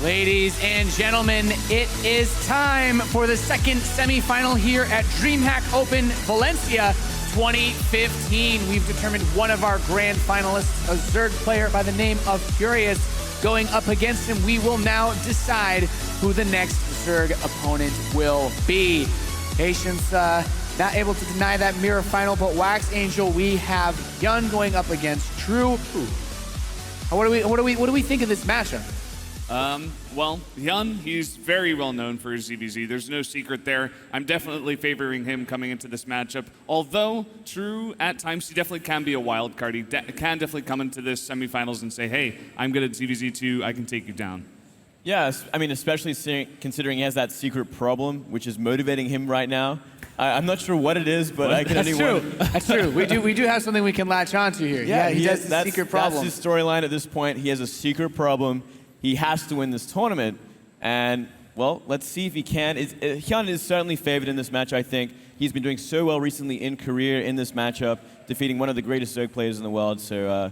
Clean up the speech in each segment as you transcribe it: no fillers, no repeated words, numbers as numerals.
Ladies and gentlemen, it is time for the second semifinal here at DreamHack Open Valencia 2015. We've determined one of our grand finalists, a Zerg player by the name of Curious, going up against him. We will now decide who the next Zerg opponent will be. Patience not able to deny that mirror final, but Wax Angel, we have HyuN going up against True. What do we think of this matchup? Well, HyuN, he's very well known for his ZvZ. There's no secret there. I'm definitely favoring him coming into this matchup. Although, True, at times, he definitely can be a wild card. He can definitely come into this semifinals and say, hey, I'm good at ZvZ too, I can take you down. Yeah, I mean, especially considering he has that secret problem, which is motivating him right now. I'm not sure what it is, but I can That's true. That's true. We do have something we can latch onto here. Yeah, he has a secret problem. That's his storyline at this point. He has a secret problem. He has to win this tournament, and well, let's see if he can. HyuN is certainly favored in this match, I think. He's been doing so well recently in career in this matchup, defeating one of the greatest Zerg players in the world, so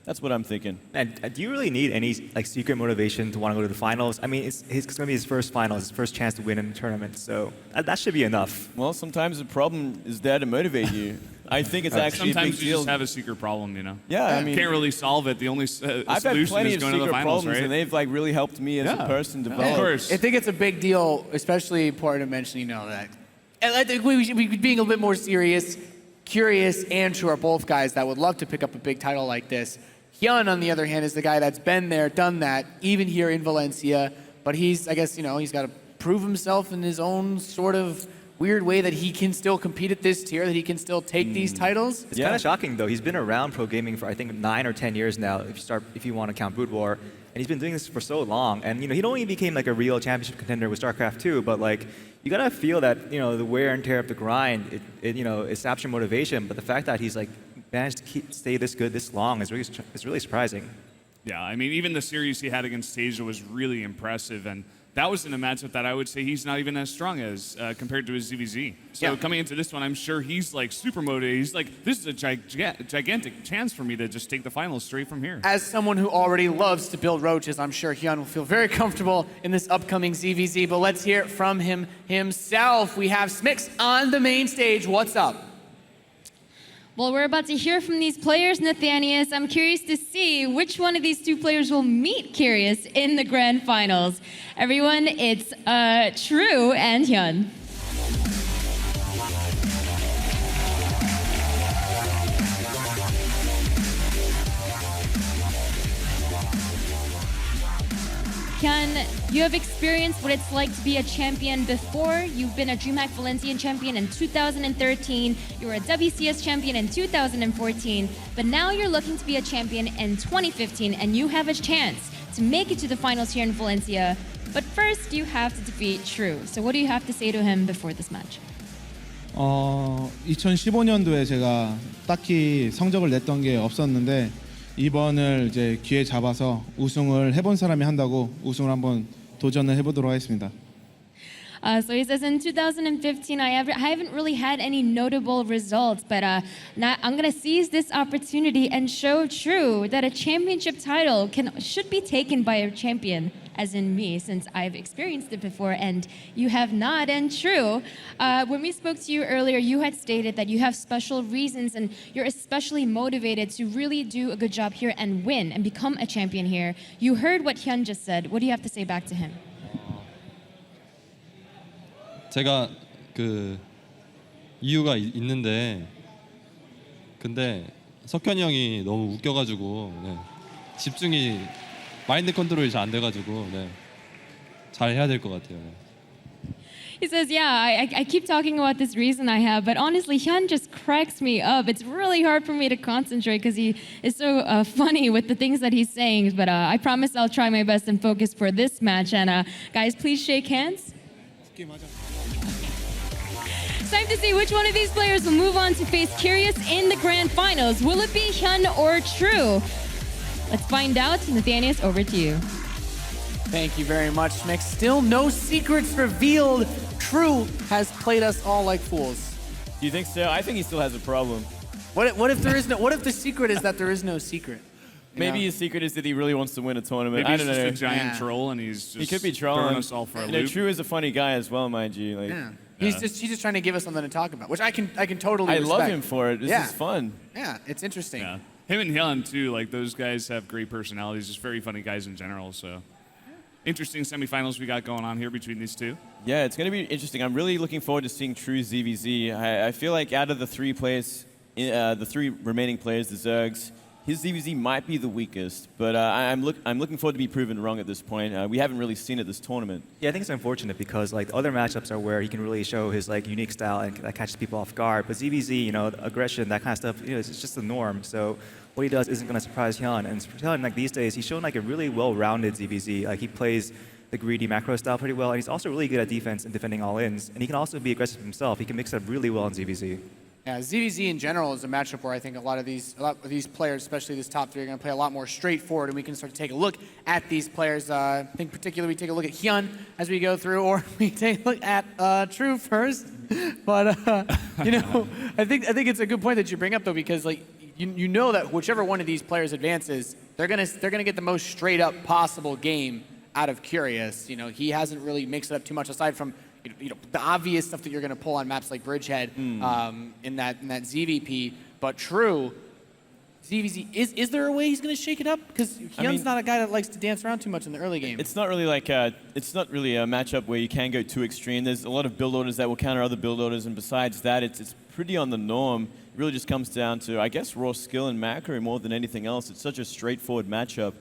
that's what I'm thinking. And do you really need any secret motivation to want to go to the finals? I mean, it's going to be his first finals, his first chance to win in the tournament, so that should be enough. Well, sometimes the problem is there to motivate you. I think it's actually sometimes a big you deal. just have a secret problem, you know. Yeah, I mean, can't really solve it. The only I've had solution plenty is of going to the secret finals, problems, right? and they've really helped me as a person develop. Of course. I think it's a big deal, especially important to mention, that. And I think we should be being a little bit more serious. Curious and True are both guys that would love to pick up a big title like this. HyuN, on the other hand, is the guy that's been there, done that, even here in Valencia. But he's, I guess, he's got to prove himself in his own sort of weird way that he can still compete at this tier, that he can still take these titles. It's kind of shocking, though. He's been around pro gaming for, I think, 9 or 10 years now, if you want to count Brood War. And he's been doing this for so long. And, he only became a real championship contender with StarCraft II, but, you got to feel that, the wear and tear of the grind, it saps your motivation. But the fact that he's, managed to stay this good this long is really surprising. Yeah, I mean, even the series he had against HyuN was really impressive, and that was in a matchup that I would say he's not even as strong as compared to his ZvZ. So coming into this one, I'm sure he's super motivated. He's this is a gigantic chance for me to just take the finals straight from here. As someone who already loves to build roaches, I'm sure HyuN will feel very comfortable in this upcoming ZvZ, but let's hear it from him himself. We have Smix on the main stage. What's up? Well, we're about to hear from these players, Nathanius. I'm curious to see which one of these two players will meet Curious in the grand finals. Everyone, it's True and HyuN. HyuN, you have experienced what it's like to be a champion before. You've been a DreamHack Valencian champion in 2013. You were a WCS champion in 2014. But now you're looking to be a champion in 2015, and you have a chance to make it to the finals here in Valencia. But first, you have to defeat True. So what do you have to say to him before this match? 2015년도에 제가 딱히 성적을 냈던 게 없었는데 이번을 이제 기회 잡아서 우승을 해본 사람이 한다고 우승을 한번 도전을 해보도록 하겠습니다. So he says in 2015, I haven't really had any notable results, but now I'm going to seize this opportunity and show True that a championship title should be taken by a champion, as in me, since I've experienced it before and you have not. And True, when we spoke to you earlier, you had stated that you have special reasons and you're especially motivated to really do a good job here and win and become a champion here. You heard what HyuN just said. What do you have to say back to him? 제가 이유가 있는데 근데 석현이 형이 너무 웃겨가지고 집중이 마인드 컨트롤이 잘 안 돼가지고 잘 해야 될 것 같아요. He says, yeah, I keep talking about this reason I have, but honestly, HyuN just cracks me up. It's really hard for me to concentrate because he is so funny with the things that he's saying, but I promise I'll try my best and focus for this match. And guys, please shake hands. It's time to see which one of these players will move on to face Curious in the grand finals. Will it be HyuN or True? Let's find out. Nathanius, over to you. Thank you very much, Smix. Still no secrets revealed. True has played us all like fools. Do you think so? I think he still has a problem. What if there is no? What if the secret is that there is no secret? Maybe his secret is that he really wants to win a tournament. Maybe I he's don't just know. a giant Yeah. troll, and he's just He could be throwing trolling. us all for a You know, loop. True is a funny guy as well, mind you. Like, Yeah. He's just trying to give us something to talk about, which I can totally I respect. love him for it. This Yeah. is fun. Yeah, it's interesting. Yeah. Him and HyuN too, like those guys have great personalities, just very funny guys in general, so. Interesting semifinals we got going on here between these two. Yeah, it's going to be interesting. I'm really looking forward to seeing True ZvZ. I feel like out of the three players, the three remaining players, the Zergs, his ZvZ might be the weakest, but I'm looking forward to be proven wrong at this point. We haven't really seen it this tournament. Yeah, I think it's unfortunate because like the other matchups are where he can really show his like unique style and that catches people off guard. But ZvZ, you know, aggression, that kind of stuff, you know, it's just the norm. So what he does isn't going to surprise HyuN. And HyuN, like these days, he's shown like a really well-rounded ZvZ. Like he plays the greedy macro style pretty well, and he's also really good at defense and defending all-ins. And he can also be aggressive himself. He can mix it up really well in ZvZ. Yeah, ZvZ in general is a matchup where I think a lot of these players, especially this top three, are going to play a lot more straightforward, and we can start to take a look at these players. I think particularly we take a look at HyuN as we go through, or we take a look at True first. But you know, I think it's a good point that you bring up though, because like you know that whichever one of these players advances, they're gonna get the most straight up possible game out of Curious. You know, he hasn't really mixed it up too much aside from the obvious stuff that you're going to pull on maps like Bridgehead in that ZVP. But True, ZvZ, is there a way he's going to shake it up? Because HyuN's not a guy that likes to dance around too much in the early game. It's not really like it's not really a matchup where you can go too extreme. There's a lot of build orders that will counter other build orders, and besides that, it's pretty on the norm. It really just comes down to, I guess, raw skill and macro more than anything else. It's such a straightforward matchup.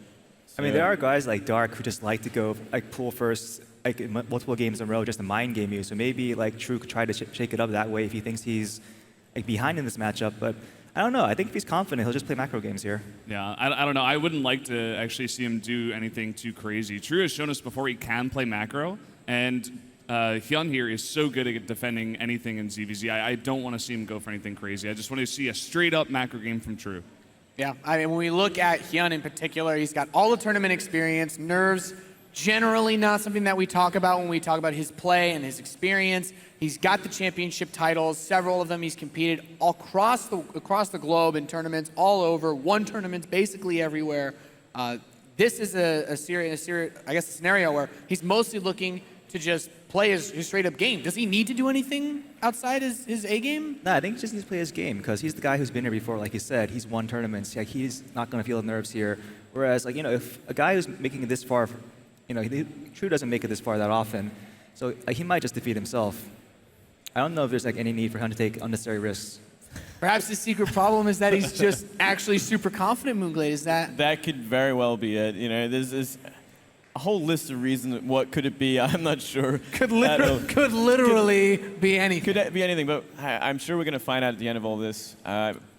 I mean, there are guys like Dark who just like to go like pull first, like in multiple games in a row, just to mind game you. So maybe like True could try to shake it up that way if he thinks he's like behind in this matchup. But I don't know. I think if he's confident, he'll just play macro games here. Yeah, I don't know. I wouldn't like to actually see him do anything too crazy. True has shown us before he can play macro, and HyuN here is so good at defending anything in ZvZ. I don't want to see him go for anything crazy. I just want to see a straight-up macro game from True. Yeah, I mean, when we look at HyuN in particular, he's got all the tournament experience. Nerves, generally not something that we talk about when we talk about his play and his experience. He's got the championship titles, several of them. He's competed across the globe in tournaments all over, won tournaments basically everywhere. This is a scenario where he's mostly looking to just play his straight-up game. Does he need to do anything outside his A game? No, I think he just needs to play his game because he's the guy who's been here before. Like you said, he's won tournaments. Like he's not going to feel the nerves here. Whereas, like if a guy who's making it this far, True doesn't make it this far that often, so like he might just defeat himself. I don't know if there's like any need for him to take unnecessary risks. Perhaps the secret problem is that he's just actually super confident, Moonglade. Is that? That could very well be it. You know, there's a whole list of reasons. What could it be? I'm not sure. Could literally be anything. Could be anything, but I'm sure we're going to find out at the end of all this.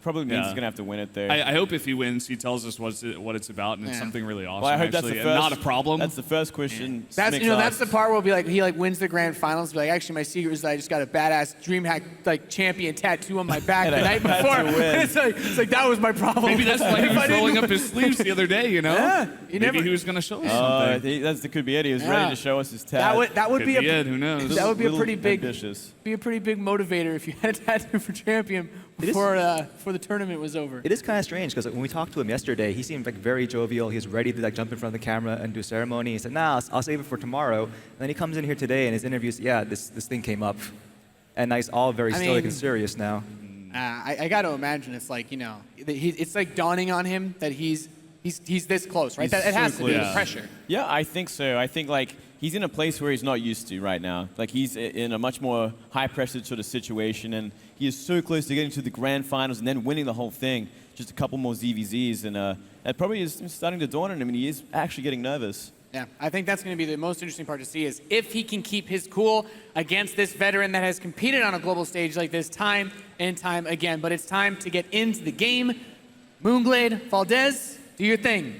Probably means he's going to have to win it there. I hope if he wins, he tells us what it's about, and it's something really awesome. Well, I hope actually, that's the and first, not a problem. That's the first question. That's Smick's that's the asked. part where he wins the grand finals. Be like, actually, my secret is that I just got a badass DreamHack champion tattoo on my back the night had before. to win. It's like that was my problem. Maybe that's why he If I was didn't rolling up win- his sleeves the other day. Yeah, Maybe he was going to show us Oh, something. that could be it. He was ready to show us his tat. that would Could be be it. Who knows? that would be a Little pretty big ambitious. motivator if you had a tattoo for champion before the tournament was over. It is kind of strange because when we talked to him yesterday, he seemed like very jovial. He was ready to like jump in front of the camera and do ceremony. He said, "Nah, I'll save it for tomorrow." And then he comes in here today and his interviews, yeah, this thing came up, and he's all very stoic and serious now. I got to imagine it's like it's like dawning on him that he's this close, right? He's It has so to be the close. pressure. Yeah, I think so. I think like he's in a place where he's not used to right now. Like he's in a much more high-pressure sort of situation, and he is so close to getting to the grand finals and then winning the whole thing. Just a couple more ZvZs, and that probably is starting to dawn on him, and he is actually getting nervous. Yeah, I think that's going to be the most interesting part to see is if he can keep his cool against this veteran that has competed on a global stage like this time and time again. But it's time to get into the game. Moonglade, Valdez, do your thing.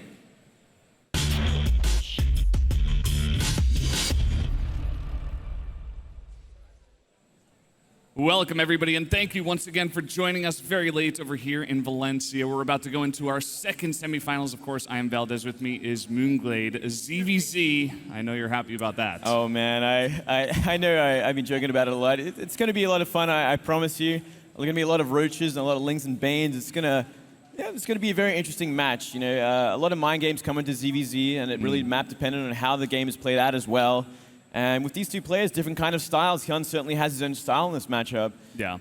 Welcome, everybody, and thank you once again for joining us very late over here in Valencia. We're about to go into our second semifinals. Of course, I am Valdez. With me is Moonglade, ZvZ. I know you're happy about that. Oh man, I know I've been joking about it a lot. It's going to be a lot of fun. I promise you. There's going to be a lot of roaches and a lot of lings and banes. It's going Yeah, it's going to be a very interesting match. You know, a lot of mind games come into ZvZ, and it really map dependent on how the game is played out as well. And with these two players, different kind of styles. HyuN certainly has his own style in this matchup. Yeah,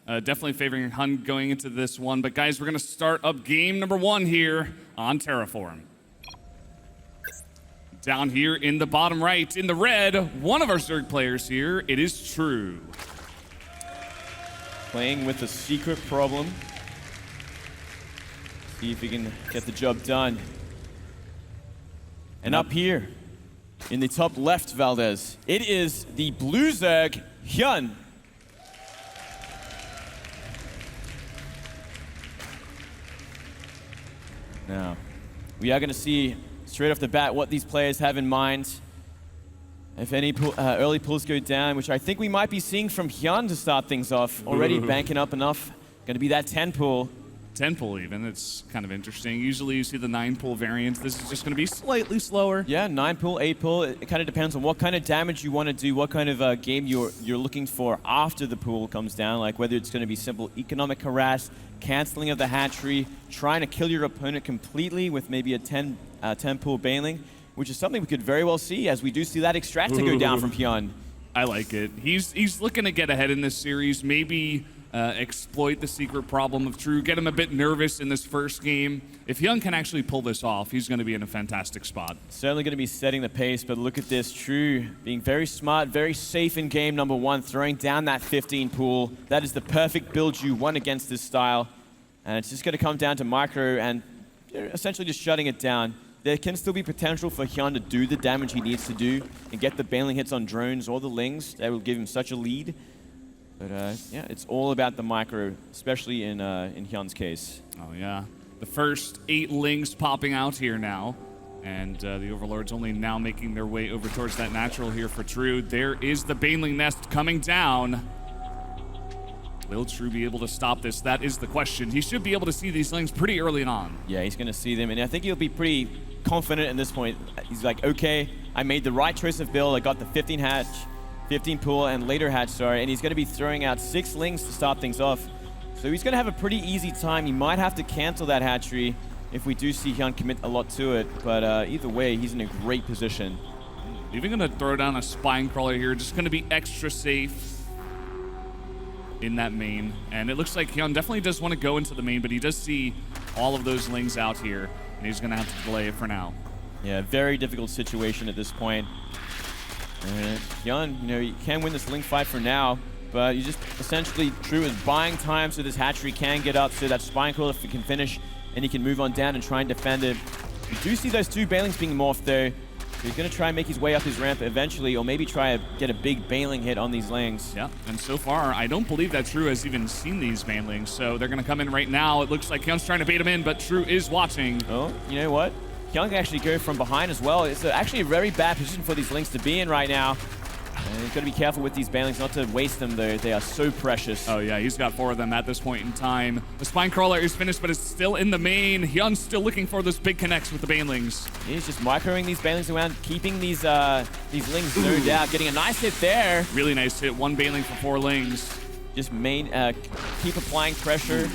definitely favoring HyuN going into this one. But guys, we're going to start up game number 1 here on Terraform. Down here in the bottom right, in the red, one of our Zerg players here, it is True. Playing with a secret problem. See if he can get the job done. And up here, in the top left, Valdez, it is the blue Zerg, HyuN. Now, we are going to see straight off the bat what these players have in mind. If any early pulls go down, which I think we might be seeing from HyuN to start things off, already banking up enough. Going to be that 10 pull. 10 pull even, it's kind of interesting. Usually you see the 9 pull variant. This is just going to be slightly slower. Yeah, 9 pull, 8 pull. It kind of depends on what kind of damage you want to do, what kind of game you're looking for after the pull comes down, like whether it's going to be simple economic harass, canceling of the hatchery, trying to kill your opponent completely with maybe a 10 pull bailing, which is something we could very well see as we do see that extractor go down from HyuN. I like it. He's looking to get ahead in this series, maybe exploit the secret problem of True, get him a bit nervous in this first game. If HyuN can actually pull this off, he's going to be in a fantastic spot. Certainly going to be setting the pace, but look at this. True being very smart, very safe in game number 1, throwing down that 15 pool. That is the perfect build you want against this style. And it's just going to come down to micro and essentially just shutting it down. There can still be potential for HyuN to do the damage he needs to do and get the bailing hits on drones or the lings. That will give him such a lead. But yeah, it's all about the micro, especially in HyuN's case. Oh yeah, the first 8 lings popping out here now. And the Overlords only now making their way over towards that natural here for True. There is the Baneling Nest coming down. Will True be able to stop this? That is the question. He should be able to see these lings pretty early on. Yeah, he's going to see them, and I think he'll be pretty confident at this point. He's like, okay, I made the right choice of build. I got the 15 hatch, 15 pool, and later hatch, sorry, and he's going to be throwing out 6 lings to start things off. So he's going to have a pretty easy time. He might have to cancel that hatchery if we do see HyuN commit a lot to it, but either way, he's in a great position. Even going to throw down a spine crawler here, just going to be extra safe in that main. And it looks like HyuN definitely does want to go into the main, but he does see all of those lings out here, and he's going to have to delay it for now. Yeah, very difficult situation at this point. HyuN, you know, you can win this ling fight for now, but you just essentially, True is buying time so this hatchery can get up, so that spine crawler if he can finish, and he can move on down and try and defend it. You do see those 2 bailings being morphed though. So he's going to try and make his way up his ramp eventually, or maybe try to get a big bailing hit on these lings. Yeah, and so far, I don't believe that True has even seen these banelings, so they're going to come in right now. It looks like HyuN's trying to bait him in, but True is watching. Oh, you know what? HyuN can actually go from behind as well. It's actually a very bad position for these lings to be in right now. And he's got to be careful with these bailings not to waste them, though. They are so precious. Oh, yeah, he's got 4 of them at this point in time. The spine crawler is finished, but it's still in the main. HyuN's still looking for those big connects with the banelings. He's just microing these bailings around, keeping these lings zoned out, getting a nice hit there. Really nice hit. 1 bailing for 4 lings. Just keep applying pressure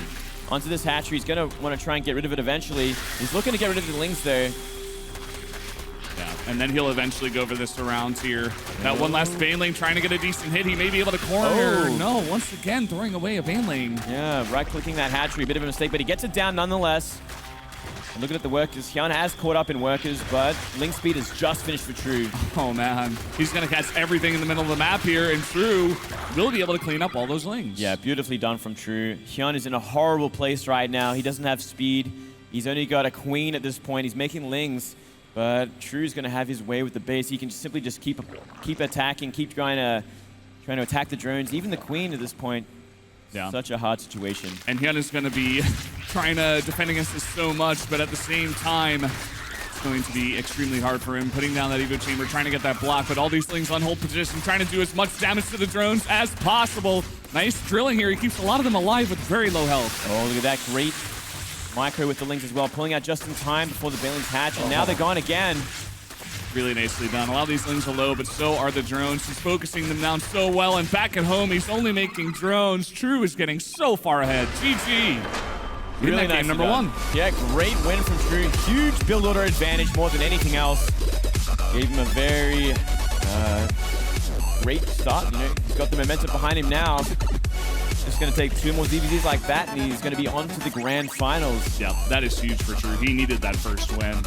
onto this hatchery. He's going to want to try and get rid of it eventually. He's looking to get rid of the lings, though. Yeah, and then he'll eventually go over this around here. That one last baneling trying to get a decent hit. He may be able to corner. Oh. No, once again, throwing away a baneling. Yeah, right-clicking that hatchery. A bit of a mistake, but he gets it down nonetheless. And looking at the workers, HyuN has caught up in workers, but ling speed is just finished for True. Oh, man. He's going to catch everything in the middle of the map here, and True will be able to clean up all those lings. Yeah, beautifully done from True. HyuN is in a horrible place right now. He doesn't have speed. He's only got a queen at this point. He's making lings. But True's going to have his way with the base. He can simply just keep attacking, keep trying to attack the drones, even the queen at this point. Yeah. Such a hard situation. And HyuN is going to be trying to defend against this so much, but at the same time, it's going to be extremely hard for him, putting down that Evo Chamber, trying to get that block, but all these things on hold position, trying to do as much damage to the drones as possible. Nice drilling here. He keeps a lot of them alive with very low health. Oh, look at that great micro with the lings as well, pulling out just in time before the bailings hatch, and now they're gone again. Really nicely done. A lot of these lings are low, but so are the drones. He's focusing them down so well, and back at home, he's only making drones. True is getting so far ahead. GG. in that game number one. Yeah, great win from True. Huge build order advantage more than anything else. Gave him a very great start. You know, he's got the momentum behind him now. Just going to take 2 more ZvZs like that, and he's going to be on to the grand finals. Yeah, that is huge for True. He needed that first win.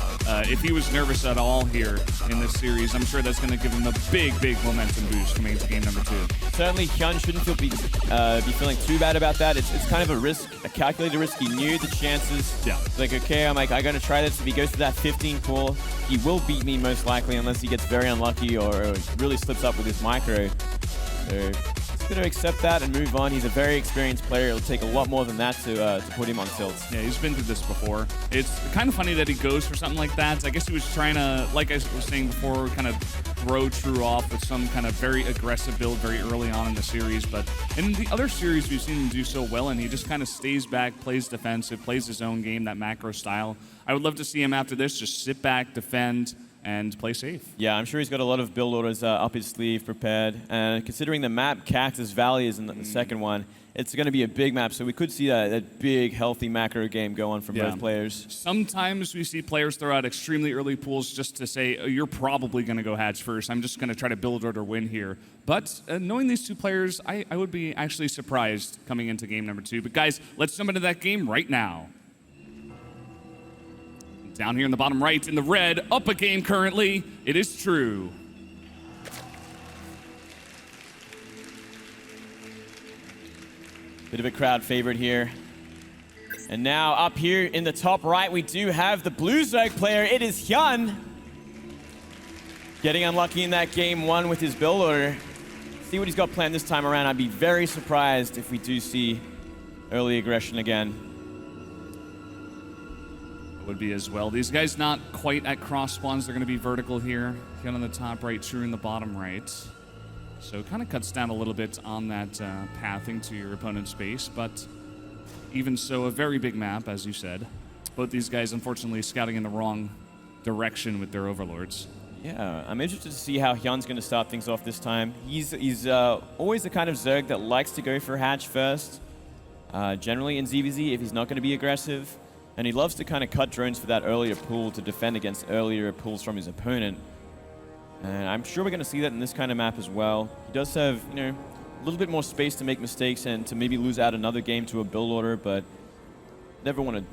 If he was nervous at all here in this series, I'm sure that's going to give him a big, big momentum boost coming into game number 2. Certainly, HyuN shouldn't be feeling too bad about that. It's kind of a risk, a calculated risk. He knew the chances. Yeah. It's like, okay, I'm going to try this. If he goes to that 15 core, he will beat me most likely, unless he gets very unlucky or really slips up with his micro. So, going to accept that and move on. He's a very experienced player. It'll take a lot more than that to put him on tilt. Yeah, he's been through this before. It's kind of funny that he goes for something like that. I guess he was trying to, like I was saying before, kind of throw True off with some kind of very aggressive build very early on in the series. But in the other series, we've seen him do so well, and he just kind of stays back, plays defensive, plays his own game, that macro style. I would love to see him after this just sit back, defend, and play safe. Yeah, I'm sure he's got a lot of build orders up his sleeve prepared. And considering the map Cactus Valley is in the second one, it's going to be a big map. So we could see that big, healthy macro game go on from both players. Sometimes we see players throw out extremely early pools just to say, oh, you're probably going to go hatch first. I'm just going to try to build order win here. But knowing these two players, I would be actually surprised coming into game number 2. But guys, let's jump into that game right now. Down here in the bottom right, in the red, up a game currently, it is True. Bit of a crowd favorite here. And now up here in the top right, we do have the Blue Zerg player. It is HyuN. Getting unlucky in that game 1 with his build order. See what he's got planned this time around. I'd be very surprised if we do see early aggression again. Would be as well. These guys not quite at cross spawns. They're going to be vertical here. HyuN on the top right, True in the bottom right. So it kind of cuts down a little bit on that pathing to your opponent's space, but even so, a very big map, as you said. Both these guys, unfortunately, scouting in the wrong direction with their overlords. Yeah, I'm interested to see how HyuN's going to start things off this time. He's always the kind of Zerg that likes to go for hatch first. Generally in ZvZ, if he's not going to be aggressive. And he loves to kind of cut drones for that earlier pool to defend against earlier pools from his opponent. And I'm sure we're going to see that in this kind of map as well. He does have, you know, a little bit more space to make mistakes and to maybe lose out another game to a build order, but never want to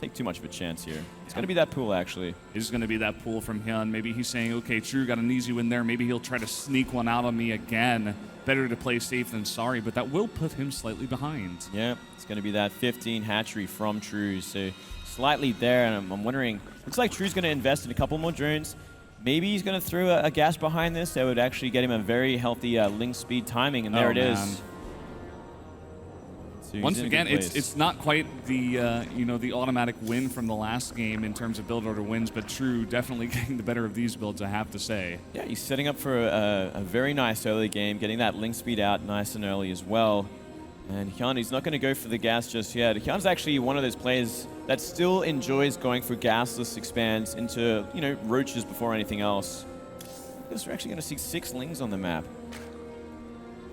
take too much of a chance here. It's going to be that pool, actually. It's going to be that pool from HyuN. Maybe he's saying, okay, True got an easy win there. Maybe he'll try to sneak one out on me again. Better to play safe than sorry, but that will put him slightly behind. Yeah, it's going to be that 15 hatchery from True, so slightly there, and I'm wondering, looks like True's going to invest in a couple more drones. Maybe he's going to throw a gas behind this that would actually get him a very healthy link speed timing, and there it is. So once again, it's not quite the the automatic win from the last game in terms of build order wins, but True definitely getting the better of these builds, I have to say. Yeah, he's setting up for a very nice early game, getting that link speed out nice and early as well. And HyuN, he's not going to go for the gas just yet. HyuN's actually one of those players that still enjoys going for gasless expands into, you know, roaches before anything else. I guess we're actually going to see 6 lings on the map.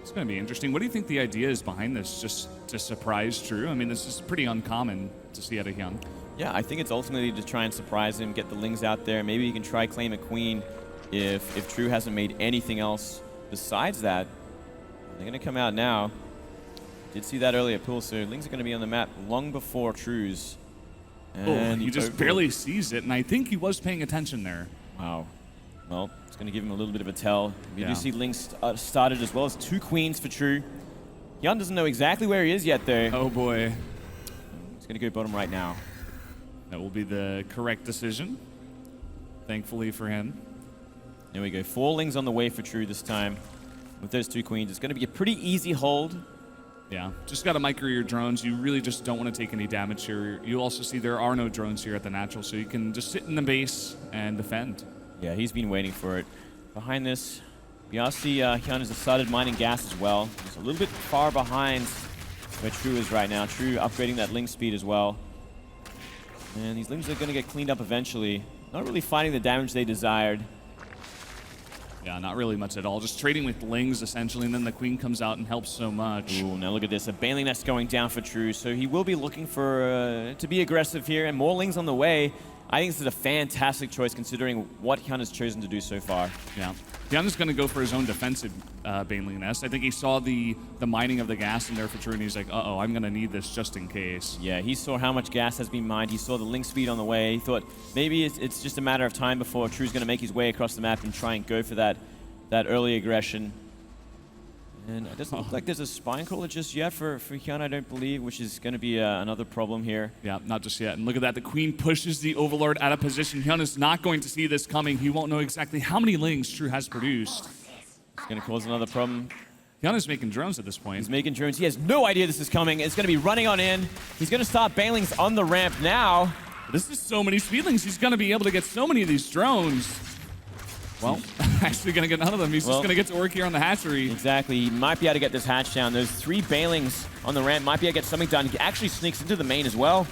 It's going to be interesting. What do you think the idea is behind this? Just to surprise True? I mean, this is pretty uncommon to see out of HyuN. Yeah, I think it's ultimately to try and surprise him, get the lings out there. Maybe he can try claim a queen if True hasn't made anything else besides that. They're going to come out now. Did see that earlier pool, so lings are going to be on the map long before True's. And he just barely sees it, and I think he was paying attention there. Wow. Well, it's going to give him a little bit of a tell. We do see lings started as well as 2 queens for True. HyuN doesn't know exactly where he is yet, though. Oh, boy. He's going to go bottom right now. That will be the correct decision, thankfully for him. There we go. 4 lings on the way for True this time. With those 2 queens, it's going to be a pretty easy hold. Yeah, just got to micro your drones. You really just don't want to take any damage here. You also see there are no drones here at the natural, so you can just sit in the base and defend. Yeah, he's been waiting for it. Behind this, we also see HyuN has started mining gas as well. He's a little bit far behind where True is right now. True upgrading that link speed as well. And these lings are going to get cleaned up eventually. Not really finding the damage they desired. Yeah, not really much at all. Just trading with Lings, essentially, and then the Queen comes out and helps so much. Ooh, now look at this. A Baneling Nest going down for True, so he will be looking for to be aggressive here, and more Lings on the way. I think this is a fantastic choice considering what HyuN has chosen to do so far. Yeah. HyuN is going to go for his own defensive Baneling Nest. I think he saw the mining of the gas in there for True, and he's like, uh-oh, I'm going to need this just in case. Yeah, he saw how much gas has been mined. He saw the link speed on the way. He thought maybe it's just a matter of time before True's going to make his way across the map and try and go for that early aggression. And it doesn't look like there's a spine crawler just yet for HyuN, I don't believe, which is going to be another problem here. Yeah, not just yet. And look at that. The Queen pushes the Overlord out of position. HyuN is not going to see this coming. He won't know exactly how many Lings True has produced. It's going to cause another problem. HyuN is making drones at this point. He's making drones. He has no idea this is coming. It's going to be running on in. He's going to start Banelings on the ramp now. This is so many Speedlings. He's going to be able to get so many of these drones. Well, actually going to get none of them. He's just going to get to work here on the hatchery. Exactly. He might be able to get this hatch down. Those 3 Banelings on the ramp might be able to get something done. He actually sneaks into the main as well.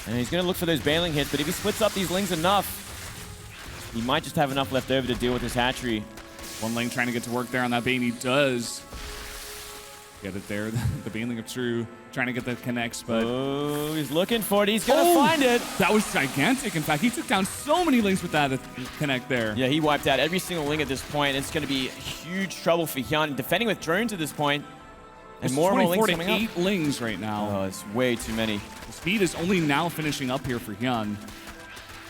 And he's going to look for those Baneling hits, but if he splits up these Lings enough, he might just have enough left over to deal with his hatchery. One Ling trying to get to work there on that Bane. He does get it there. The Baneling of True trying to get the connects, but... Oh, he's looking for it. He's going to find it. That was gigantic. In fact, he took down so many Lings with that connect there. Yeah, he wiped out every single Ling at this point. It's going to be huge trouble for HyuN. Defending with drones at this point. And It's more and more Lings 24 to coming 8 up. Lings right now. Oh, it's way too many. The speed is only now finishing up here for HyuN.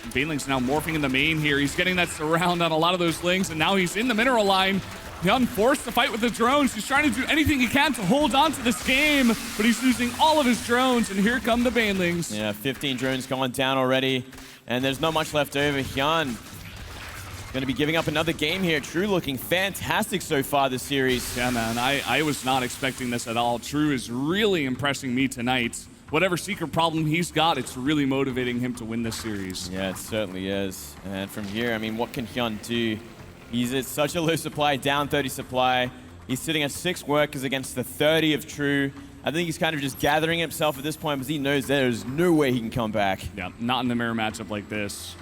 Baneling's now morphing in the main here. He's getting that surround on a lot of those Lings, and now he's in the mineral line. HyuN forced to fight with the drones. He's trying to do anything he can to hold on to this game, but he's losing all of his drones, and here come the Banelings. Yeah, 15 drones gone down already, and there's not much left over. HyuN going to be giving up another game here. True looking fantastic so far this series. Yeah, man, I was not expecting this at all. True is really impressing me tonight. Whatever secret problem he's got, it's really motivating him to win this series. Yeah, it certainly is. And from here, I mean, what can HyuN do? He's at such a low supply, down 30 supply. He's sitting at 6 workers against the 30 of True. I think he's kind of just gathering himself at this point because he knows there's no way he can come back. Yeah, not in a mirror matchup like this.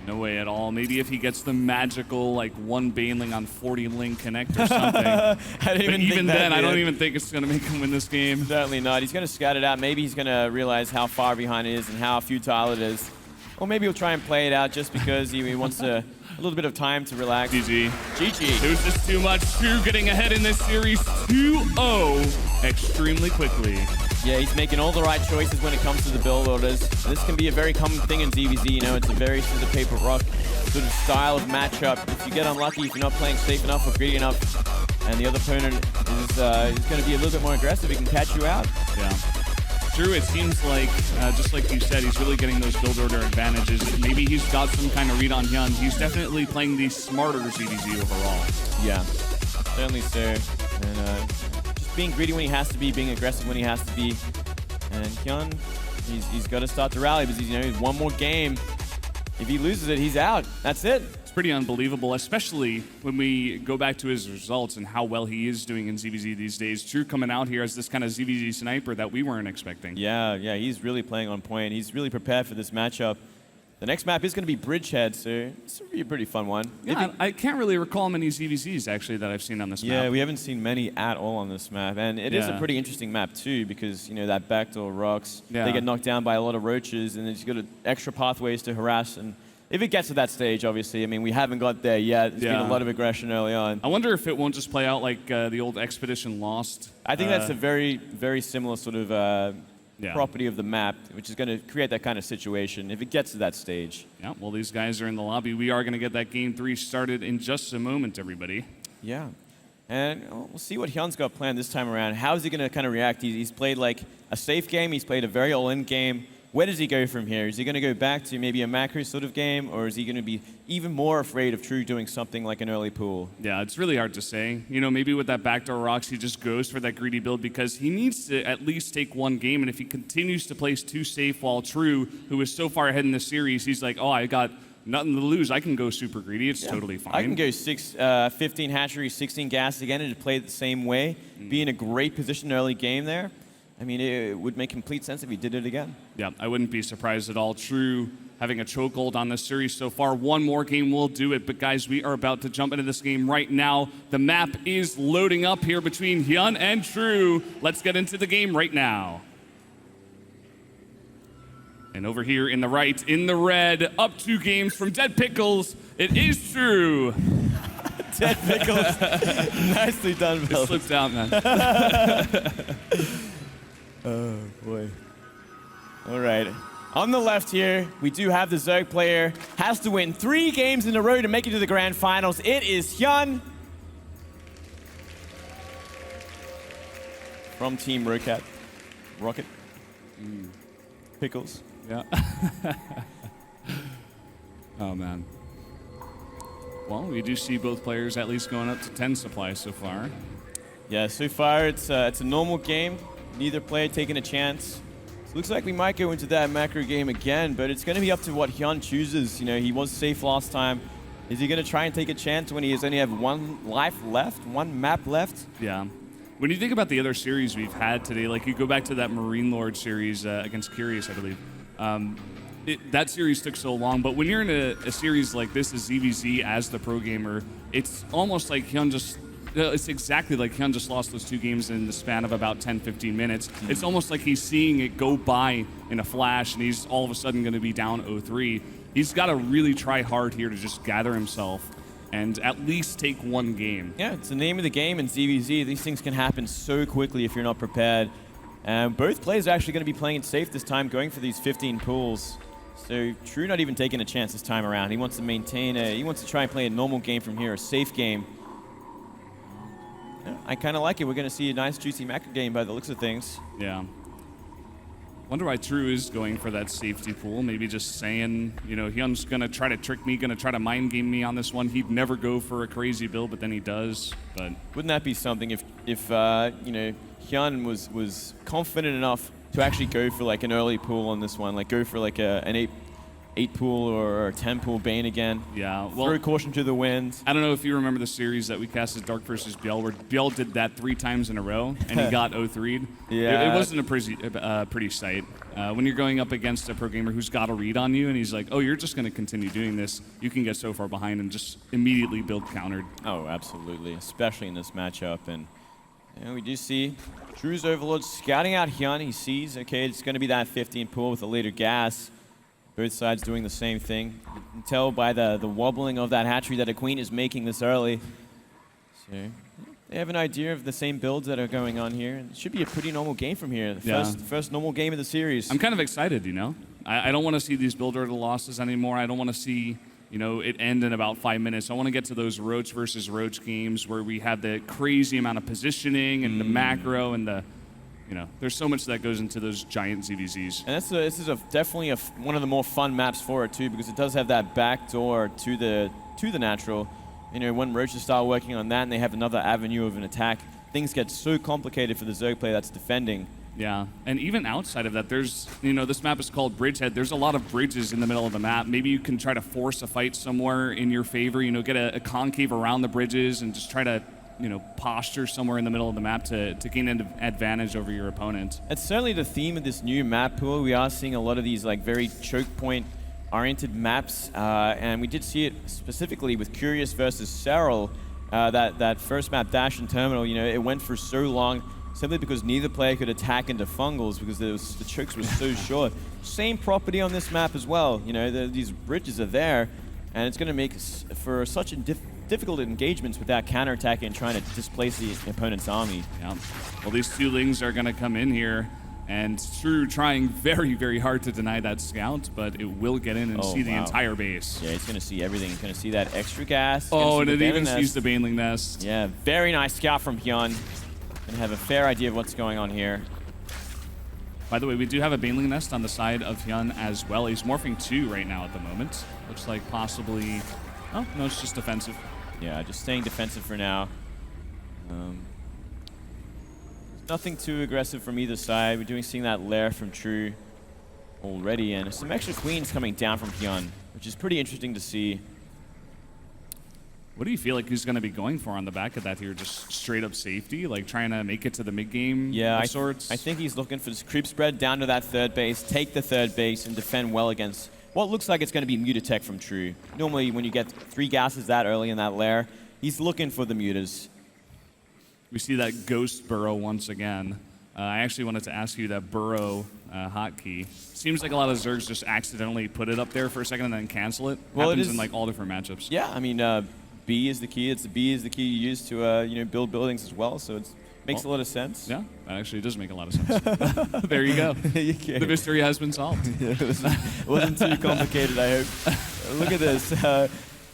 No way at all. Maybe if he gets the magical, like, 1 Baneling on 40 Ling connect or something. But even then, I don't even think it's going to make him win this game. Certainly not. He's going to scout it out. Maybe he's going to realize how far behind it is and how futile it is. Or maybe he'll try and play it out just because he wants a little bit of time to relax. GG. GG. It was just too much. True getting ahead in this series 2-0 extremely quickly. Yeah, he's making all the right choices when it comes to the build orders. This can be a very common thing in ZvZ. You know, it's a very scissor, paper, rock sort of style of matchup. If you get unlucky, if you're not playing safe enough or greedy enough, and the other opponent is going to be a little bit more aggressive, he can catch you out. Yeah. True, it seems like, just like you said, he's really getting those build order advantages. Maybe he's got some kind of read on HyuN. He's definitely playing the smarter ZvZ overall. Yeah, certainly so. And just being greedy when he has to be, being aggressive when he has to be. And HyuN, he's got to start to rally because he's one more game. If he loses it, he's out. That's it. It's pretty unbelievable, especially when we go back to his results and how well he is doing in ZvZ these days. True coming out here as this kind of ZvZ sniper that we weren't expecting. Yeah, he's really playing on point. He's really prepared for this matchup. The next map is going to be Bridgehead, so it's going to be a pretty fun one. Yeah, I can't really recall many ZvZs, actually, that I've seen on this map. Yeah, we haven't seen many at all on this map. And it is a pretty interesting map, too, because, that backdoor rocks, they get knocked down by a lot of roaches, and then you've got extra pathways to harass. And if it gets to that stage, obviously, I mean, we haven't got there yet. There's been a lot of aggression early on. I wonder if it won't just play out like the old Expedition Lost. I think that's a very, very similar sort of property of the map, which is going to create that kind of situation if it gets to that stage. Yeah, well, these guys are in the lobby. We are going to get that Game 3 started in just a moment, everybody. Yeah. And we'll see what HyuN's got planned this time around. How is he going to kind of react? He's played like a safe game. He's played a very all-in game. Where does he go from here? Is he going to go back to maybe a macro sort of game, or is he going to be even more afraid of True doing something like an early pool? Yeah, it's really hard to say. Maybe with that backdoor rocks, he just goes for that greedy build because he needs to at least take 1 game, and if he continues to play too safe while True, who is so far ahead in the series, he's like, oh, I got nothing to lose. I can go super greedy. It's totally fine. I can go 15 hatchery, 16 gas again, and play it the same way, be in a great position early game there. I mean, it would make complete sense if he did it again. Yeah, I wouldn't be surprised at all. True having a chokehold on this series so far. One more game will do it, but guys, we are about to jump into this game right now. The map is loading up here between HyuN and True. Let's get into the game right now. And over here in the right, in the red, up 2 games from Dead Pickles, it is True. Dead Pickles. Nicely done, It Bill. slipped out, man. Oh, boy. All right. On the left here, we do have the Zerg player. Has to win 3 games in a row to make it to the grand finals. It is HyuN. From Team Rocket. Pickles. Yeah. Oh, man. Well, we do see both players at least going up to 10 supply so far. Yeah, so far it's a normal game. Neither player taking a chance. So looks like we might go into that macro game again, but it's going to be up to what HyuN chooses. You know, he was safe last time. Is he going to try and take a chance when he has only have 1 life left, 1 map left? Yeah. When you think about the other series we've had today, like you go back to that Marine Lord series against Curious, I believe. That series took so long, but when you're in a series like this as ZvZ as the pro gamer, it's almost like HyuN just... It's exactly like HyuN just lost those 2 games in the span of about 10, 15 minutes. It's almost like he's seeing it go by in a flash, and he's all of a sudden going to be down 0-3. He's got to really try hard here to just gather himself and at least take 1 game. Yeah, it's the name of the game in ZvZ. These things can happen so quickly if you're not prepared. Both players are actually going to be playing it safe this time, going for these 15 pools. So True not even taking a chance this time around. He wants to maintain he wants to try and play a normal game from here, a safe game. Yeah, I kind of like it. We're going to see a nice, juicy macro game by the looks of things. Yeah. Wonder why True is going for that safety pool. Maybe just saying, you know, HyuN's going to try to trick me, going to try to mind game me on this one. He'd never go for a crazy build, but then he does. But wouldn't that be something if you know, HyuN was confident enough to actually go for like an early pool on this one, like go for like an 8 pool or a 10 pool Bane again. Yeah, well, throw caution to the wind. I don't know if you remember the series that we cast as Dark versus Biel, where Biel did that 3 times in a row, and he got 0-3'd. Yeah. It wasn't a pretty sight. When you're going up against a pro gamer who's got a read on you, and he's like, oh, you're just going to continue doing this, you can get so far behind and just immediately build countered. Oh, absolutely, especially in this matchup. And you know, we do see True's Overlord scouting out HyuN. He sees, okay, it's going to be that 15 pool with a later gas. Both sides doing the same thing. You can tell by the wobbling of that hatchery that a queen is making this early. So they have an idea of the same builds that are going on here. It should be a pretty normal game from here. The first normal game of the series. I'm kind of excited, you know? I don't want to see these build order losses anymore. I don't want to see, you know, it end in about 5 minutes. I want to get to those Roach versus Roach games where we have the crazy amount of positioning and the macro and the... You know, there's so much that goes into those giant ZvZs. And this is definitely one of the more fun maps for it too, because it does have that back door to the natural. You know, when Roaches start working on that and they have another avenue of an attack, things get so complicated for the Zerg player that's defending. Yeah, and even outside of that, there's, you know, this map is called Bridgehead. There's a lot of bridges in the middle of the map. Maybe you can try to force a fight somewhere in your favor, you know, get a concave around the bridges and just try to, you know, posture somewhere in the middle of the map to gain an advantage over your opponent. It's certainly the theme of this new map pool. We are seeing a lot of these like very choke point oriented maps, and we did see it specifically with Curious versus Serral. That first map, Dash and Terminal, you know, it went for so long simply because neither player could attack into fungals because the chokes were so short. Same property on this map as well. You know, these bridges are there, and it's going to make for such a difficult engagements without counterattacking and trying to displace the opponent's army. Yeah. Well, these 2 Lings are going to come in here, and True trying very, very hard to deny that scout, but it will get in and see the entire base. Yeah, he's going to see everything. He's going to see that extra gas. Oh, and it even sees the Baneling Nest. Yeah, very nice scout from HyuN. Going to have a fair idea of what's going on here. By the way, we do have a Baneling Nest on the side of HyuN as well. He's morphing 2 right now at the moment. Looks like possibly... Oh, no, it's just defensive. Yeah, just staying defensive for now. Nothing too aggressive from either side. We're seeing that lair from True already, and some extra queens coming down from HyuN, which is pretty interesting to see. What do you feel like he's going to be going for on the back of that here? Just straight up safety, like trying to make it to the mid game of sorts? I think he's looking for this creep spread down to that 3rd base, take the 3rd base, and defend well against what looks like it's going to be muta tech from True. Normally, when you get 3 gases that early in that lair, he's looking for the mutas. We see that ghost burrow once again. I actually wanted to ask you that burrow hotkey. Seems like a lot of Zergs just accidentally put it up there for a second and then cancel it. Well, Happens it is, in like all different matchups. Yeah, I mean, B is the key. B is the key you use to build buildings as well. So it makes a lot of sense. Yeah, that actually does make a lot of sense. There you go. The mystery has been solved. It wasn't too complicated, I hope. Look at this.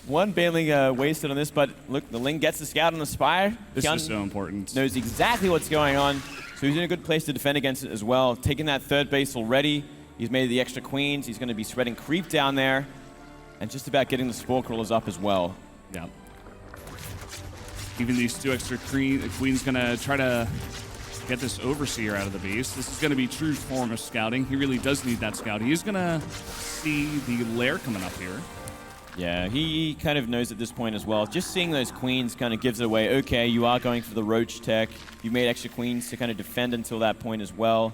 One Baneling wasted on this, but look, the Ling gets the scout on the Spire. This HyuN is so important. knows exactly what's going on, so he's in a good place to defend against it as well. Taking that 3rd base already. He's made the extra queens. He's going to be spreading creep down there, and just about getting the Spore Crawlers up as well. Yeah. Even these 2 extra queens going to try to get this Overseer out of the base. This is going to be True's form of scouting. He really does need that scout. He's going to see the lair coming up here. Yeah, he kind of knows at this point as well. Just seeing those queens kind of gives it away. Okay, you are going for the Roach tech. You've made extra queens to kind of defend until that point as well.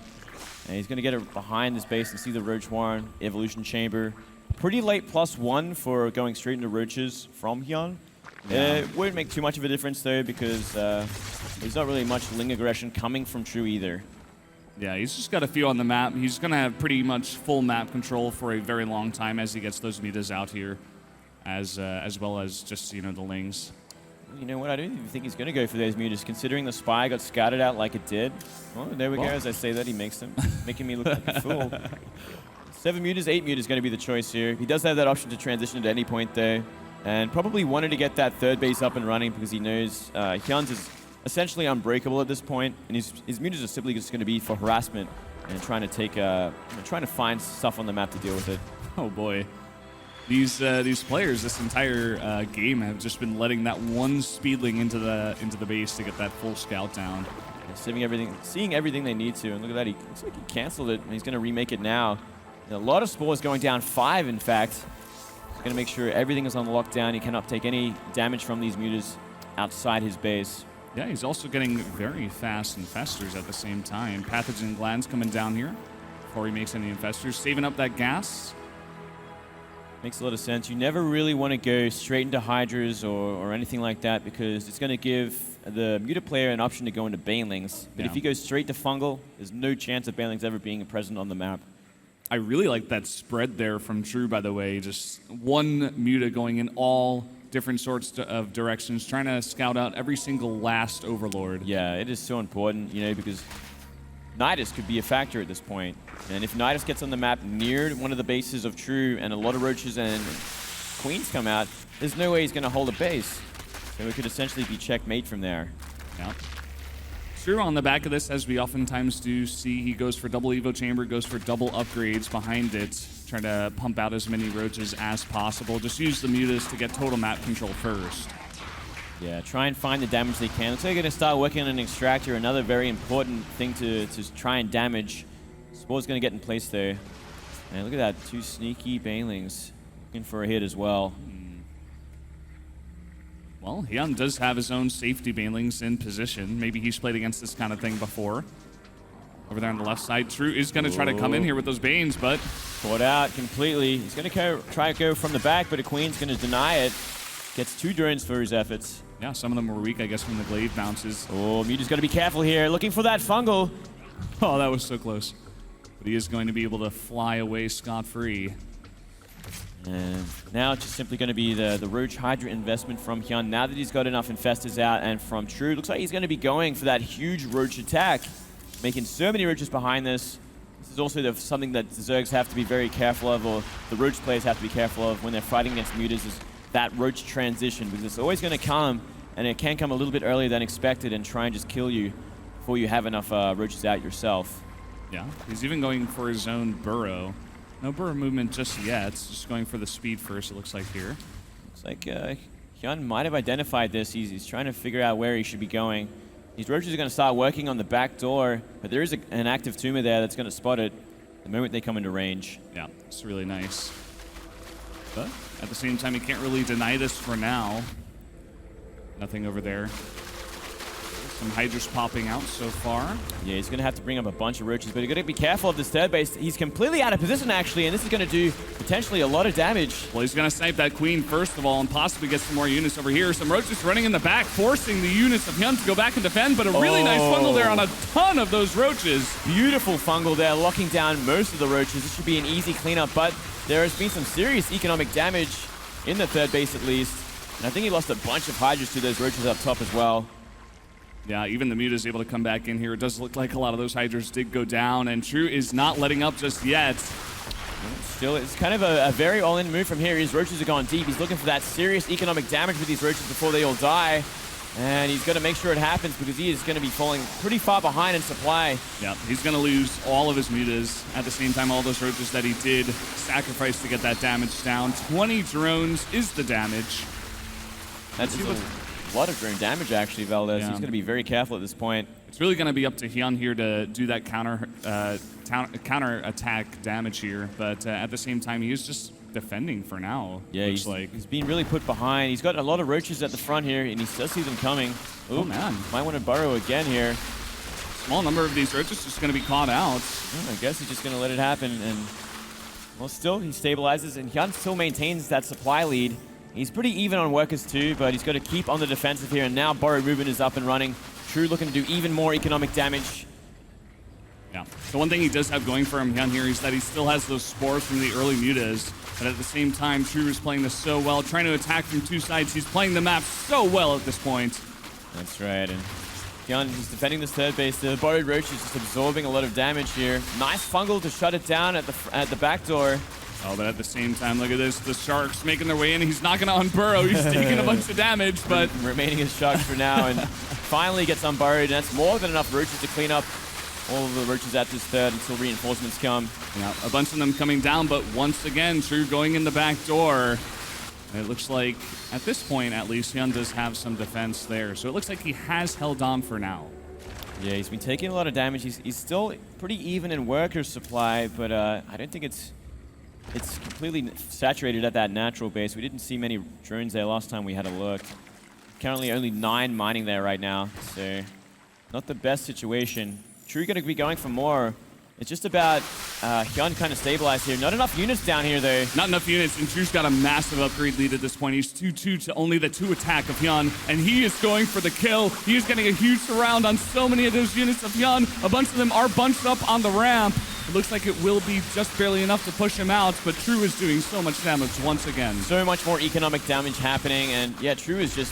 And he's going to get it behind this base and see the Roach Warren, Evolution Chamber. Pretty late +1 for going straight into Roaches from HyuN. Yeah. It won't make too much of a difference though, because there's not really much Ling aggression coming from True either. Yeah, he's just got a few on the map. He's going to have pretty much full map control for a very long time as he gets those mutas out here. As well as just, the Lings. You know what, I don't even think he's going to go for those mutas, considering the Spy got scouted out like it did. Well, there we go, as I say that, he makes them, making me look like a fool. 7 mutas, 8 mutas is going to be the choice here. He does have that option to transition at any point though, and probably wanted to get that 3rd base up and running because he knows HyuN's is essentially unbreakable at this point, and his mutas are simply just going to be for harassment and trying to find stuff on the map to deal with it. Oh boy. These players, this entire game, have just been letting that one speedling into the base to get that full scout down. Seeing everything they need to, and look at that, he looks like he canceled it, and he's going to remake it now. And a lot of spores going down 5, in fact. He's going to make sure everything is on lockdown. He cannot take any damage from these mutas outside his base. Yeah, he's also getting very fast infestors at the same time. Pathogen glands coming down here before he makes any infestors, saving up that gas. Makes a lot of sense. You never really want to go straight into Hydras or anything like that because it's going to give the Muta player an option to go into Banelings. But if you go straight to Fungal, there's no chance of Banelings ever being present on the map. I really like that spread there from True, by the way. Just one Muta going in all different sorts of directions, trying to scout out every single last Overlord. Yeah, it is so important, because Nidus could be a factor at this point. And if Nidus gets on the map near one of the bases of True and a lot of Roaches and Queens come out, there's no way he's going to hold a base. So it could essentially be checkmate from there. Yeah. True on the back of this, as we oftentimes do see, he goes for double Evo Chamber, goes for double upgrades behind it, trying to pump out as many Roaches as possible. Just use the mutas to get total map control first. Yeah, try and find the damage they can. Looks like they're going to start working on an extractor, another very important thing to try and damage. Spore's going to get in place there. And look at that, 2 sneaky Banelings looking for a hit as well. Well, HyuN does have his own safety Banelings in position. Maybe he's played against this kind of thing before. Over there on the left side, True is going to try to come in here with those Banes, but... Caught out completely. He's going to try to go from the back, but a Queen's going to deny it. Gets 2 drones for his efforts. Yeah, some of them were weak, I guess, from the glaive bounces. Oh, Muta's got to be careful here. Looking for that Fungal. Oh, that was so close. But he is going to be able to fly away scot-free. And now it's just simply going to be the Roach Hydra investment from HyuN. Now that he's got enough Infestors out and from True, looks like he's going to be going for that huge Roach attack. Making so many Roaches behind this. This is also something that the Zergs have to be very careful of, or the Roach players have to be careful of when they're fighting against Mutas, is that Roach transition, because it's always going to come, and it can come a little bit earlier than expected and try and just kill you before you have enough Roaches out yourself. Yeah, he's even going for his own burrow. No burrow movement just yet. It's just going for the speed first, it looks like here. Looks like HyuN might have identified this. He's trying to figure out where he should be going. These Roaches are going to start working on the back door, but there is an active tumor there that's going to spot it the moment they come into range. Yeah, it's really nice. But at the same time, you can't really deny this for now. Nothing over there. Some Hydras popping out so far. Yeah, he's going to have to bring up a bunch of roaches, but he's got to be careful of this third base. He's completely out of position, actually, and this is going to do potentially a lot of damage. Well, he's going to snipe that queen first of all and possibly get some more units over here. Some roaches running in the back, forcing the units of HyuN to go back and defend, but a really nice fungal there on a ton of those roaches. Beautiful fungal there, locking down most of the roaches. This should be an easy cleanup, but there has been some serious economic damage in the third base at least. And I think he lost a bunch of Hydras to those roaches up top as well. Yeah, even the Muta is able to come back in here. It does look like a lot of those Hydras did go down, and True is not letting up just yet. Still, it's kind of a very all-in move from here. His roaches are gone deep. He's looking for that serious economic damage with these roaches before they all die. And he's got to make sure it happens because he is going to be falling pretty far behind in supply. Yeah, he's going to lose all of his mutas. At the same time, all those roaches that he did sacrifice to get that damage down. 20 drones is the damage. That's a lot of drone damage, actually, Valdez. Yeah. He's going to be very careful at this point. It's really going to be up to HyuN here to do that counter attack damage here. But at the same time, he is just defending for now. Yeah, he's been really put behind. He's got a lot of roaches at the front here, and he does see them coming. Ooh, oh, man. Might want to burrow again here. Small number of these roaches just going to be caught out. I guess he's just going to let it happen. And, well, still, he stabilizes, and HyuN still maintains that supply lead. He's pretty even on workers too, but he's got to keep on the defensive here, and now Borrowed Movement is up and running. True looking to do even more economic damage. Yeah. The one thing he does have going for him, HyuN, here is that he still has those spores from the early mutas, but at the same time, True is playing this so well, trying to attack from two sides. He's playing the map so well at this point. That's right, and HyuN is defending this third base. The Borrowed Roach is just absorbing a lot of damage here. Nice fungal to shut it down at the back door. Oh, but at the same time, look at this. The Sharks making their way in. He's not going to unburrow. He's taking a bunch of damage, but... Remaining as Sharks for now, and finally gets unburrowed, and that's more than enough roaches to clean up all of the roaches at this third until reinforcements come. Yeah, a bunch of them coming down, but once again, True going in the back door. It looks like, at this point at least, HyuN does have some defense there. So it looks like he has held on for now. Yeah, he's been taking a lot of damage. He's still pretty even in worker supply, but I don't think it's completely saturated at that natural base. We didn't see many drones there last time we had a look. Currently only 9 mining there right now, so not the best situation. True going to be going for more. It's just about HyuN kind of stabilized here. Not enough units down here, though. Not enough units, and True's got a massive upgrade lead at this point. He's 2-2 to only the 2 attack of HyuN, and he is going for the kill. He is getting a huge surround on so many of those units of HyuN. A bunch of them are bunched up on the ramp. It looks like it will be just barely enough to push him out, but True is doing so much damage once again. So much more economic damage happening, and yeah, True is just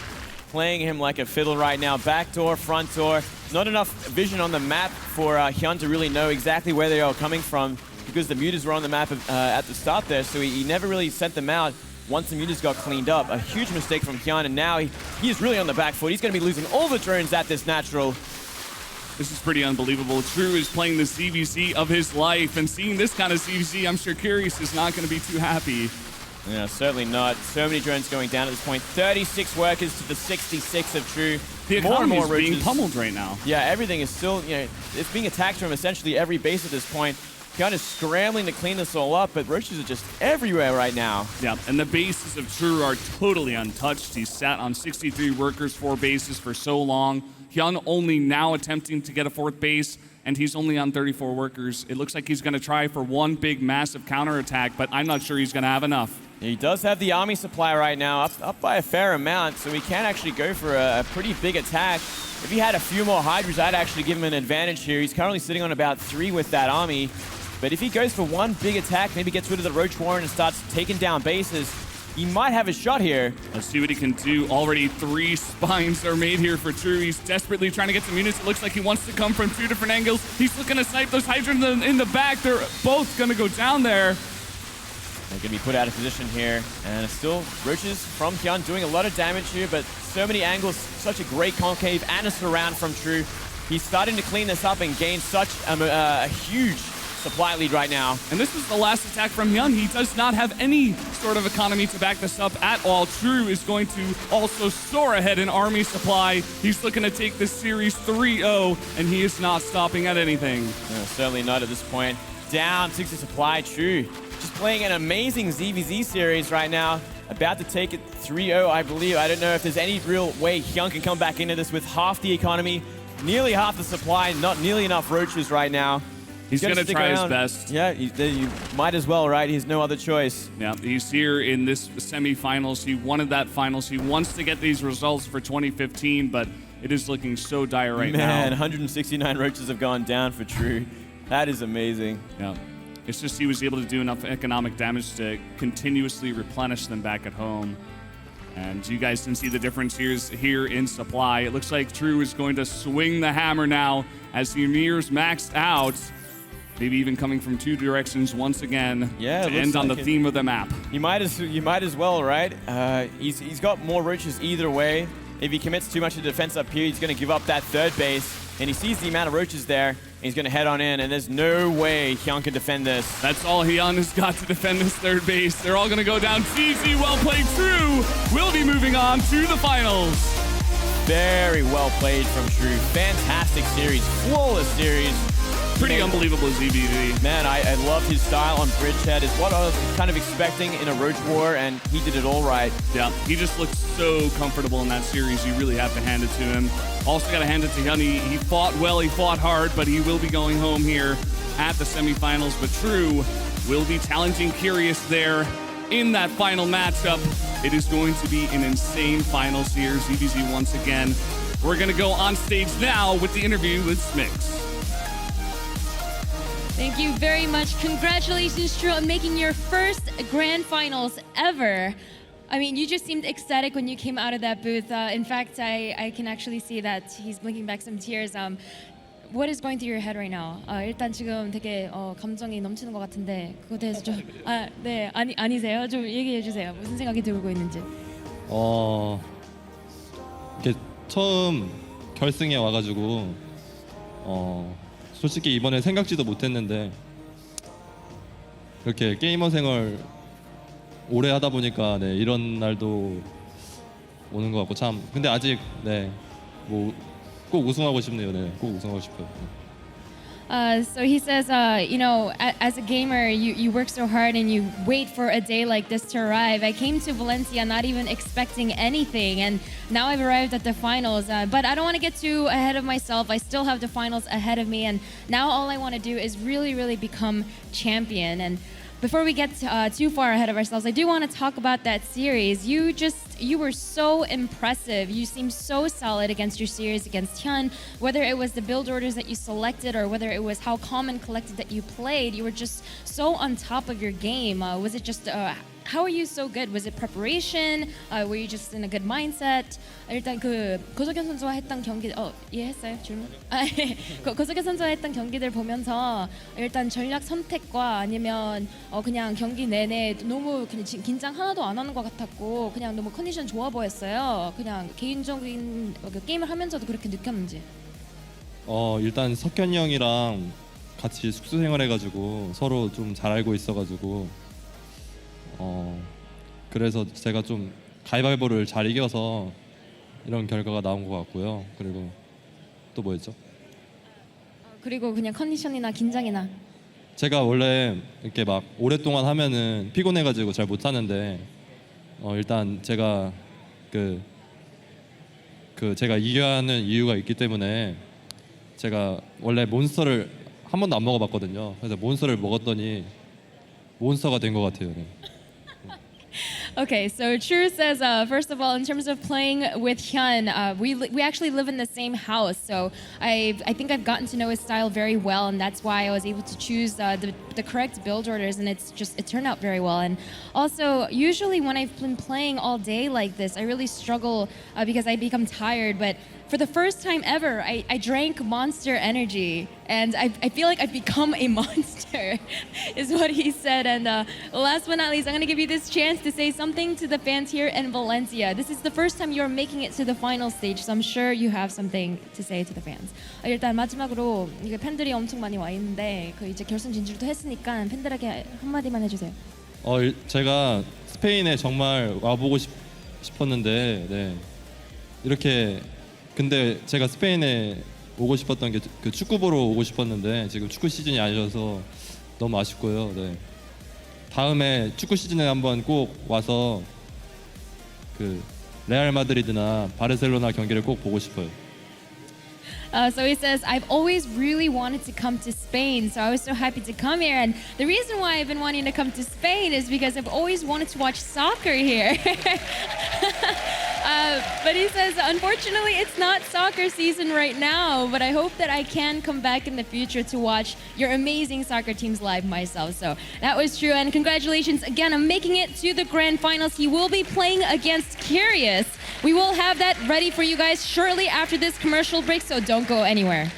playing him like a fiddle right now. Back door, front door. Not enough vision on the map for HyuN to really know exactly where they are coming from because the mutas were on the map at the start there, so he never really sent them out once the mutas got cleaned up. A huge mistake from HyuN, and now he is really on the back foot. He's going to be losing all the drones at this natural. This is pretty unbelievable. True is playing the ZvZ of his life, and seeing this kind of ZvZ, I'm sure Curious is not going to be too happy. Yeah, certainly not. So many drones going down at this point. 36 workers to the 66 of True. The economy is being pummeled right now. Yeah, everything is still, it's being attacked from essentially every base at this point. HyuN is scrambling to clean this all up, but roaches are just everywhere right now. Yeah, and the bases of True are totally untouched. He's sat on 63 workers, 4 bases for so long. HyuN only now attempting to get a 4th base, and he's only on 34 workers. It looks like he's going to try for one big, massive counterattack, but I'm not sure he's going to have enough. He does have the army supply right now, up by a fair amount, so he can actually go for a pretty big attack. If he had a few more Hydras, I'd actually give him an advantage here. He's currently sitting on about 3 with that army. But if he goes for one big attack, maybe gets rid of the Roach Warren and starts taking down bases, he might have a shot here. Let's see what he can do. Already 3 spines are made here for True. He's desperately trying to get some units. It looks like he wants to come from 2 different angles. He's looking to snipe those Hydras in the back. They're both going to go down there. They're going to be put out of position here. And still, roaches from HyuN doing a lot of damage here, but so many angles, such a great concave and a surround from True. He's starting to clean this up and gain such a huge supply lead right now. And this is the last attack from HyuN. He does not have any sort of economy to back this up at all. True is going to also soar ahead in army supply. He's looking to take this series 3-0, and he is not stopping at anything. No, certainly not at this point. Down 60 supply, True. Just playing an amazing ZvZ series right now. About to take it 3-0, I believe. I don't know if there's any real way HyuN can come back into this with half the economy. nearly half the supply, not nearly enough roaches right now. He's going to stick try his around. best. Yeah, you might as well, right? He has no other choice. Yeah, he's here in this semifinals. He wanted that finals. He wants to get these results for 2015, but it is looking so dire right Man, now. 169 roaches have gone down for True. That is amazing. Yeah. It's just he was able to do enough economic damage to continuously replenish them back at home. And you guys can see the difference here in supply. It looks like True is going to swing the hammer now as he nears maxed out. Maybe even coming from two directions once again Yeah, to end on the theme of the map. You might as well, right? He's got more roaches either way. If he commits too much to defense up here, he's going to give up that third base. And he sees the amount of roaches there, and he's going to head on in. And there's no way HyuN can defend this. That's all HyuN has got to defend this third base. They're all going to go down. ZvZ, well played. True will be moving on to the finals. Very well played from True. Fantastic series, flawless series. Pretty unbelievable ZvZ. Man, I loved his style on Bridgehead. It's what I was kind of expecting in a Roach War, and he did it all right. Yeah, he just looked so comfortable in that series. You really have to hand it to him. Also got to hand it to HyuN. He fought well, he fought hard, but he will be going home here at the semifinals. But True will be challenging Curious there in that final matchup. It is going to be an insane finals here. ZvZ once again. We're going to go on stage now with the interview with Smix. Thank you very much. Congratulations, True, on making your first grand finals ever. I mean, you just seemed ecstatic when you came out of that booth. In fact, I can actually see that he's blinking back some tears. What is going through your head right now? 일단 지금 되게 감정이 넘치는 것 같은데 그거에 대해서 좀 네, 아니세요? 좀 얘기해 주세요. 무슨 생각이 들고 있는지. 이렇게 처음 결승에 와가지고 솔직히 이번에 생각지도 못했는데 이렇게 게이머 생활 오래 하다 보니까 네, 이런 날도 오는 것 같고 참 근데 아직 네, 뭐 꼭 우승하고 싶네요. 네, 꼭 우승하고 싶어요. So he says, you know, as a gamer, you work so hard and you wait for a day like this to arrive. I came to Valencia not even expecting anything, and now I've arrived at the finals. But I don't want to get too ahead of myself. I still have the finals ahead of me, and now all I want to do is really, really become champion. And before we get too far ahead of ourselves, I do want to talk about that series. You were so impressive. You seemed so solid against your series against HyuN. Whether it was the build orders that you selected or whether it was how calm and collected that you played, you were just so on top of your game. Was it just how are you so good? Was it preparation? Were you just in a good mindset? 일단 그 고석현 선수와 했던 경기 이해했어요 질문? 고석현 선수와 했던 경기들 보면서 일단 전략 선택과 아니면 그냥 경기 내내 너무 그냥 긴장 하나도 안 하는 것 같았고 그냥 너무 컨디션 좋아 보였어요. 그냥 개인적인 게임을 하면서도 그렇게 느꼈는지. 일단 석현이 형이랑 같이 숙소 생활해가지고 서로 좀 잘 알고 있어가지고 그래서 제가 좀 가위바위보를 잘 이겨서 이런 결과가 나온 것 같고요. 그리고 또 뭐였죠? 그리고 그냥 컨디션이나 긴장이나. 제가 원래 이렇게 막 오랫동안 하면은 피곤해가지고 잘 못하는데 일단 제가 제가 이겨야 하는 이유가 있기 때문에 제가 원래 몬스터를 한 번도 안 먹어봤거든요. 그래서 몬스터를 먹었더니 몬스터가 된 것 같아요. 네. Okay, so True says, first of all, in terms of playing with HyuN, we actually live in the same house, so I think I've gotten to know his style very well, and that's why I was able to choose the correct build orders, and it turned out very well. And also, usually when I've been playing all day like this, I really struggle because I become tired, but for the first time ever, I drank Monster Energy, and I feel like I've become a monster, is what he said. And last but not least, I'm going to give you this chance to say something to the fans here in Valencia. This is the first time you're making it to the final stage, so I'm sure you have something to say to the fans. 일단 마지막으로 이게 팬들이 엄청 많이 와 있는데 그 이제 결승 진출도 했으니까 팬들에게 한마디만 해주세요. 제가 스페인에 정말 와보고 싶었는데 네. 이렇게 근데 제가 스페인에 오고 싶었던 게 그 축구 보러 오고 싶었는데 지금 축구 시즌이 아니어서 너무 아쉽고요. 네. 다음에 축구 시즌에 한번 꼭 와서 그 레알 마드리드나 바르셀로나 경기를 꼭 보고 싶어요. So he says, I've always really wanted to come to Spain, so I was so happy to come here. And the reason why I've been wanting to come to Spain is because I've always wanted to watch soccer here. But he says, unfortunately, it's not soccer season right now, but I hope that I can come back in the future to watch your amazing soccer teams live myself. So that was true, and congratulations again on making it to the grand finals. He will be playing against Curious. We will have that ready for you guys shortly after this commercial break, so don't go anywhere.